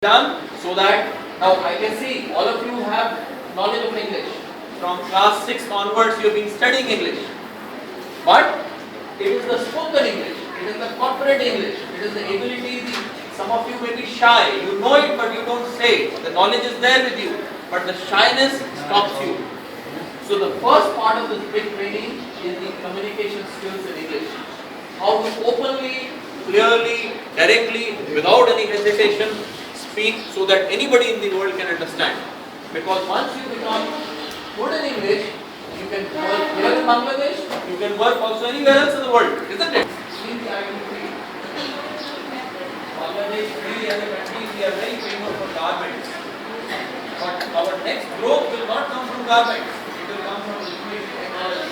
done so that now I can see all of you have knowledge of English. From class 6 onwards you have been studying English. But it is the spoken English, it is the corporate English, it is the ability, some of you may be shy, you know it but you don't say it. The knowledge is there with you, but the shyness stops you. So the first part of this big training is the communication skills in English. How to openly, clearly, directly, without any hesitation, speak so that anybody in the world can understand. Because once you become good in English, you can work here in Bangladesh, you can work also anywhere else in the world, isn't it? Bangladesh, we as a country, we are very famous for garments. But our next growth will not come from garments, it will come from information technology.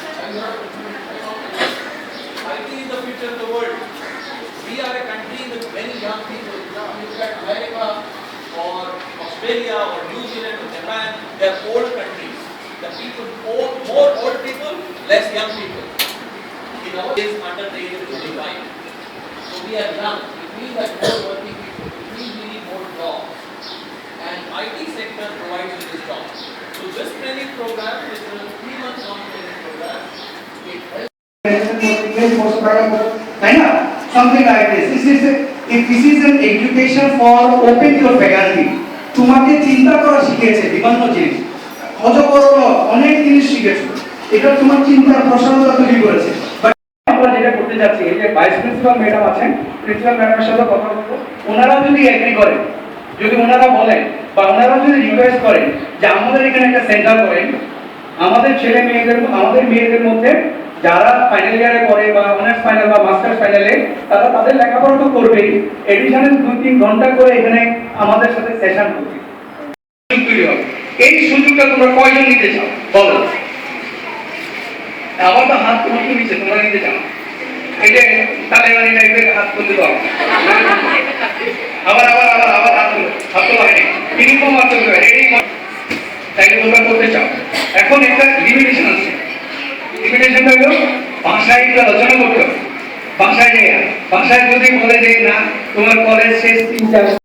IT is the future of the world. We are a country with many young people. Look at America or Australia or New Zealand or Japan, they are old countries. The people, more old people, less young people. In our case, under the age of 25. So we are young. It means that more working people. It means we need more jobs. And IT sector provides you this job. So this training program, this is a 3-month long training program. It helps. Something like this. If this is an education for open your faculty, তোমাকে চিন্তা করা শিখিয়েছে বিভিন্ন জিনিস, অজকরণ অনেক জিনিস শিখেছো, এটা তোমার চিন্তার প্রসারতা তৈরি করেছে। আমরা যেটা করতে যাচ্ছি, এই যে ভাইস প্রিন্সিপাল ম্যাডাম আছেন, প্রিন্সিপাল ম্যাডামের সাথে কথা বলবো, ওনারা যদি এগ্রি করেন, যদি ওনারা বলেন বা ওনারা যদি রিকোয়েস্ট করেন যে আমাদের এখানে একটা সেন্টার করেন, আমাদের ছেলে মেয়েদের, আমাদের মেয়েদের মধ্যে যারা ফাইনাল ইয়ারে পড়ে বা অনার্স ফাইনাল বা মাস্টার্স ফাইনালে, তারা তাদের লেখাপড়া তো করবেই, এডিশনাল 2-3 ঘন্টা করে এখানে আমাদের সাথে সেশন করবে। এই সুযোগটা তোমরা কয়জন নিতে চাও বলো? আবার তো হাত তোমাকে নিচে, তোমরা নিতে চাও? এই যে তালেবানি টাইপের হাত তুলতে দাও, আবার আবার আবার আবার হাত তুলো, হাত তোলা হয়নি, ইউনিফর্ম হাত তুলতে হবে, তাইলে তোমরা করতে চাও। এখন একটা লিমিটেশন আছে, লিমিটেশনটা হলো ভাষায় আলোচনা করতে হবে। ভাষায় যদি বলে যে না তোমার কলেজ শেষ 3-4